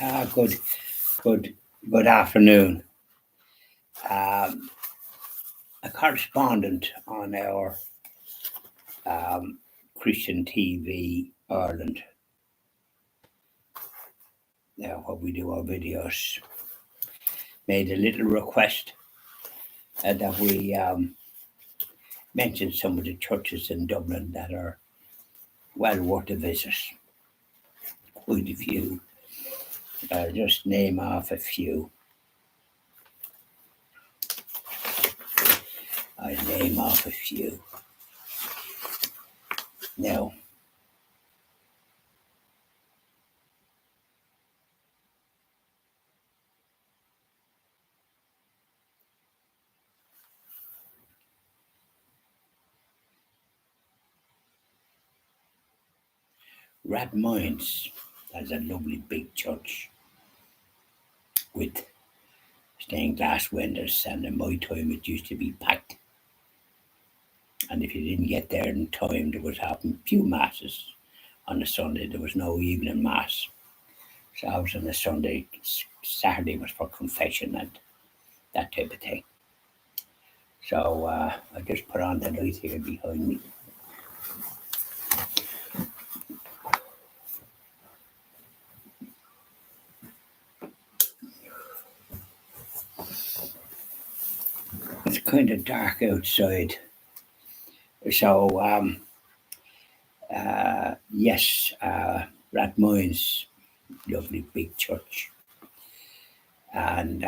Good, good, good afternoon. A correspondent on our Christian TV Ireland, where we do our videos, made a little request that we mention some of the churches in Dublin that are well worth a visit. Quite a few. I'll just name off a few. Now, Rathmines has a lovely big church with stained glass windows, and in my time it used to be packed. And if you didn't get there in time, there was happening few masses on a Sunday. There was no evening mass. So I was on a Sunday. Saturday was for confession and that type of thing. So I just put on the light here behind me. It's kind of dark outside. So yes, Rathmines, lovely big church, and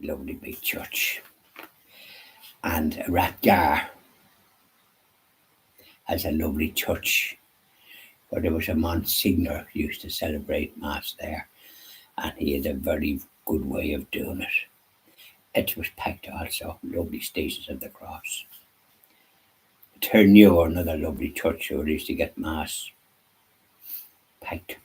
lovely big church. And Rathgar has a lovely church where there was a Monsignor who used to celebrate Mass there, and he had a very good way of doing it. It was packed also, lovely Stations of the Cross. Turnew, another lovely church where they used to get Mass, packed.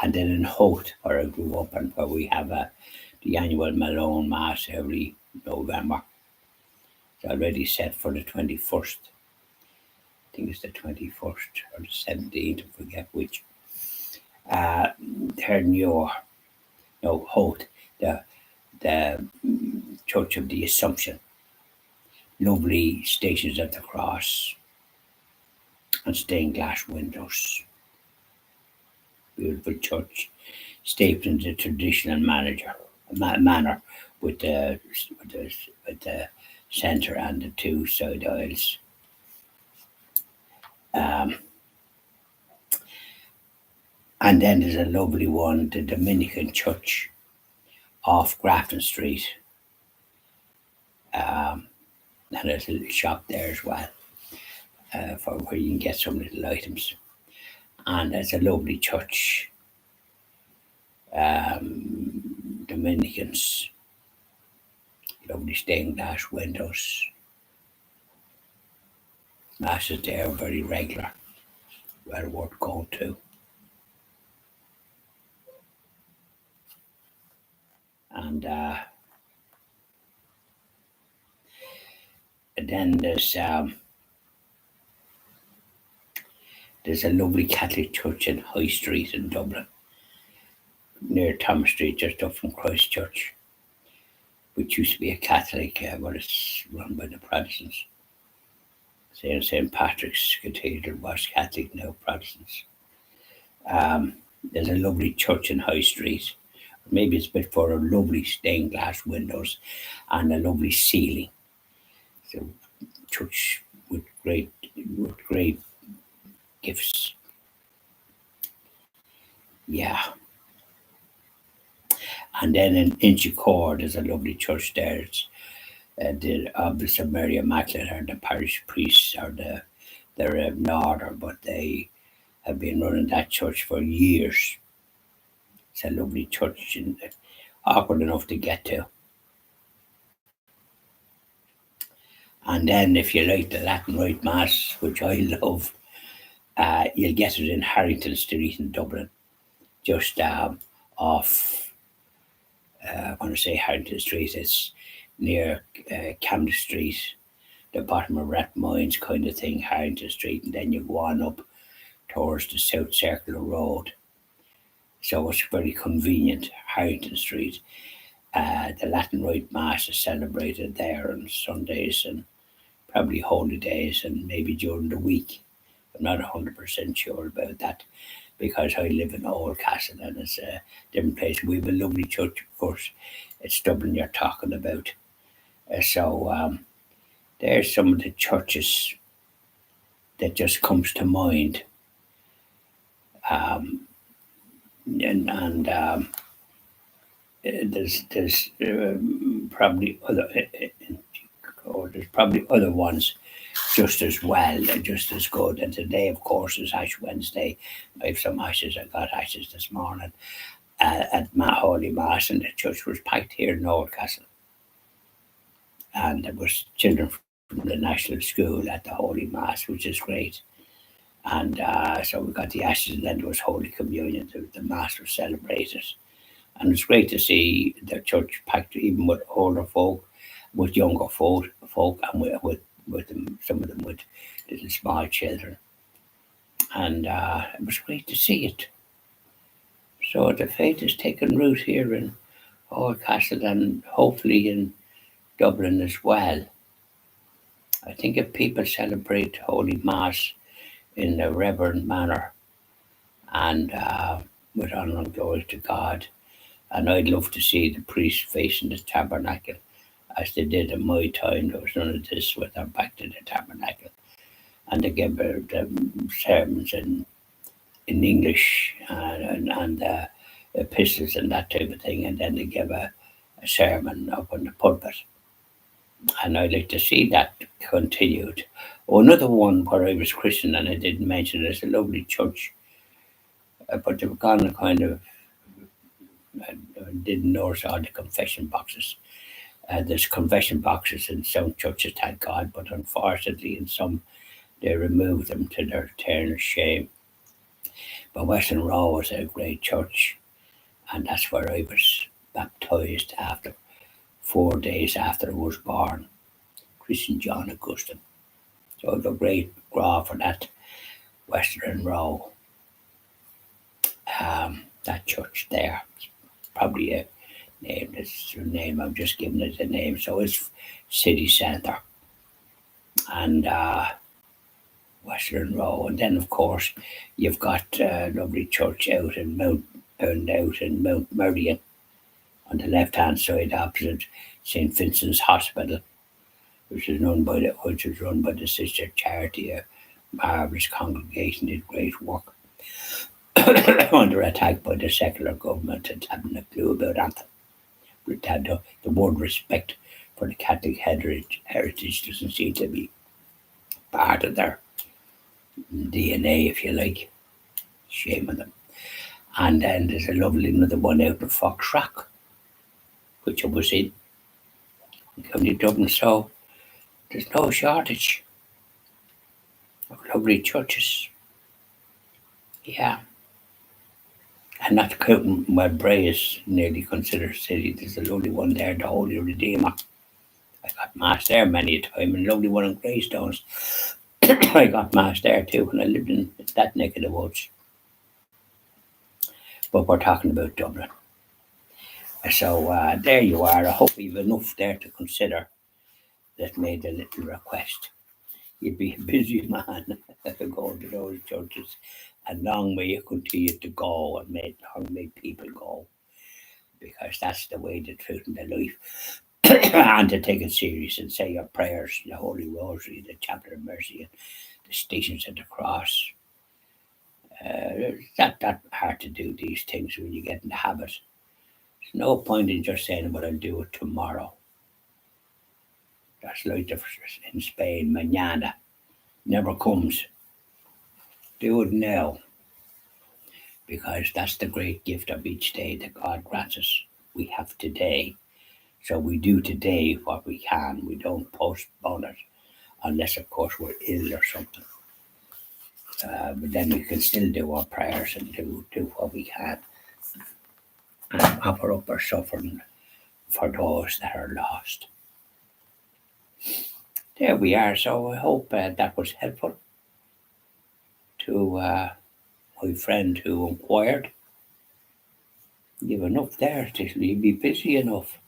And then in Holt, where I grew up and where we have the annual Malone Mass every November. It's already set for the 21st. I think it's the 21st or the 17th, I forget which. Turnew, Holt, the Church of the Assumption. Lovely Stations of the Cross and stained glass windows. Beautiful church, stayed in the traditional manner with the centre and the two side aisles. And then there's a lovely one, the Dominican Church off Grafton Street. And there's a little shop there as well, for where you can get some little items. And it's a lovely church. Dominicans, lovely stained glass windows. Masses there are very regular, well worth going to. And then there's a lovely Catholic church in High Street in Dublin, near Thomas Street, just up from Christchurch, which used to be a Catholic, but it's run by the Protestants. St. Patrick's Cathedral was Catholic, now Protestants. There's a lovely church in High Street. Maybe it's a bit for lovely stained glass windows and a lovely ceiling. So church with great gifts. Yeah. And then in Inchicore, there's a lovely church there. It's the Obelisk of Mary Immaculate are the parish priests, or they're northern, but they have been running that church for years. It's a lovely church and awkward enough to get to. And then if you like the Latin Rite Mass, which I love, you'll get it in Harrington Street in Dublin, just off When I say Harrington Street, it's near Camden Street, the bottom of Rathmines kind of thing, Harrington Street, and then you go on up towards the South Circular Road. So it's very convenient, Harrington Street. The Latin Rite Mass is celebrated there on Sundays and probably holy days and maybe during the week. I'm not 100% sure about that because I live in Oldcastle and it's a different place. We have a lovely church, of course. It's Dublin you're talking about. So there's some of the churches that just comes to mind. Um, and there's probably other there's probably other ones just as well, just as good. And today, of course, is Ash Wednesday. I have some ashes. I got ashes this morning at my Holy Mass, and the church was packed here in Oldcastle. And there was children from the National School at the Holy Mass, which is great. And so we got the ashes, and then there was Holy Communion. The Mass was celebrated. And it's great to see the church packed, even with older folk, with younger folk and with them, some of them with little small children. And it was great to see it. So the faith is taking root here in Oldcastle and hopefully in Dublin as well. I think if people celebrate Holy Mass in a reverent manner and with honour and glory to God, and I'd love to see the priests facing the tabernacle as they did in my time. There was none of this with their back to the tabernacle. And they gave them sermons in English and epistles and that type of thing. And then they gave a sermon up on the pulpit. And I'd like to see that continued. Oh, another one where I was Christian and I didn't mention it, it's a lovely church. But they've gone kind of, I didn't notice all the confession boxes. There's confession boxes in some churches, thank God, but unfortunately in some they remove them to their eternal shame. But Western Row was a great church, and that's where I was baptised after 4 days after I was born. Christian John Augustine. So I have a great graph for that Western Row, that church there. It's probably a name, it's a name, I'm just giving it a name. So it's city centre. And Western Row, and then of course you've got a lovely church out in Mount Merion on the left hand side opposite St Vincent's Hospital, which is run by the Sister Charity, a marvellous congregation, did great work. Under attack by the secular government and having a clue about anything. The word respect for the Catholic heritage doesn't seem to be part of their DNA, if you like. Shame on them. And then there's a lovely another one out in Foxrock, which I was in County Dublin. So there's no shortage of lovely churches. Yeah. And not counting where Bray is nearly considered a city. There's a lovely one there, the Holy Redeemer. I got mass there many a time, and a lovely one in Greystones. I got mass there too when I lived in that neck of the woods. But we're talking about Dublin. So there you are. I hope you've enough there to consider that made a little request. You'd be a busy man going to those churches, and long may you continue to go, and long may people go, because that's the way, the truth, and the life. And to take it serious and say your prayers, the Holy Rosary, the Chaplet of Mercy, and the Stations of the Cross. It's not that hard to do these things when you get in the habit. There's no point in just saying, "But I'll do it tomorrow." That's like in Spain, mañana never comes. Do it now, because that's the great gift of each day that God grants us. We have today. So we do today what we can. We don't postpone it, unless, of course, we're ill or something. But then we can still do our prayers and do what we can and offer up our suffering for those that are lost. There we are. So I hope that was helpful to my friend who inquired. You've enough there till you be busy enough.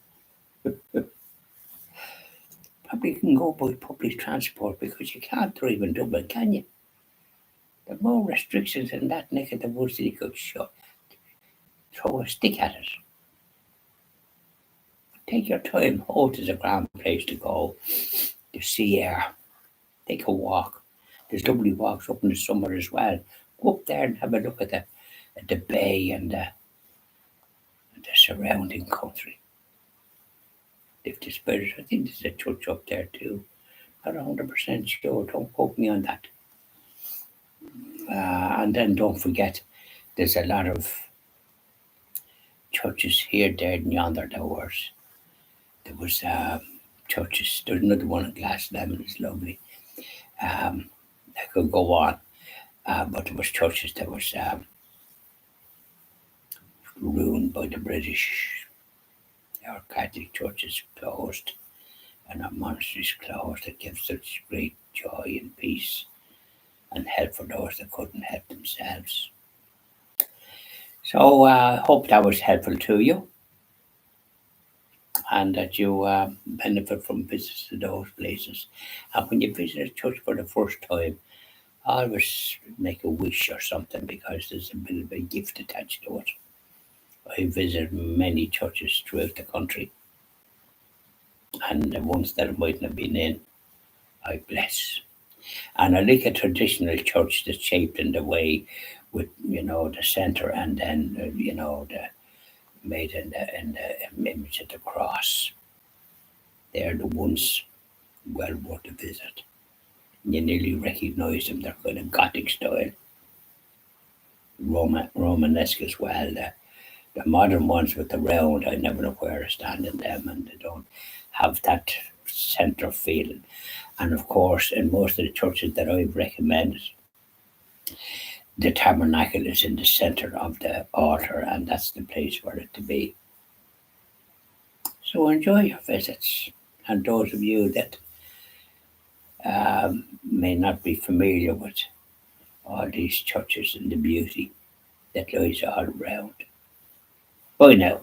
Probably can go by public transport because you can't drive in Dublin, can you? There are more restrictions in that neck of the woods that you could throw a stick at it. Take your time. Holt is a grand place to go. The sea air. Take a walk. There's lovely walks up in the summer as well. Go up there and have a look at the bay and the surrounding country. If the spirit, I think there's a church up there too. Not 100% sure. Don't quote me on that. And then don't forget, there's a lot of churches here, there, and yonder. There was churches. There's another one in Glasnevin. It's lovely. I could go on, but there was churches that was ruined by the British. Our Catholic churches closed, and our monasteries closed. That gives such great joy and peace and help for those that couldn't help themselves. So I hope that was helpful to you and that you benefit from visits to those places. And when you visit a church for the first time, always make a wish or something because there's a bit of a gift attached to it. I visit many churches throughout the country, and the ones that I mightn't have been in, I bless. And I like a traditional church that's shaped in the way with the centre and then the made in the image of the cross. They're the ones well worth a visit. You nearly recognise them. They're kind of Gothic style, Romanesque as well. The modern ones with the round, I never know where I stand in them, and they don't have that centre feeling. And of course, in most of the churches that I've recommended, the tabernacle is in the centre of the altar, and that's the place for it to be. So enjoy your visits. And those of you that may not be familiar with all these churches and the beauty that lies all around. Bye now.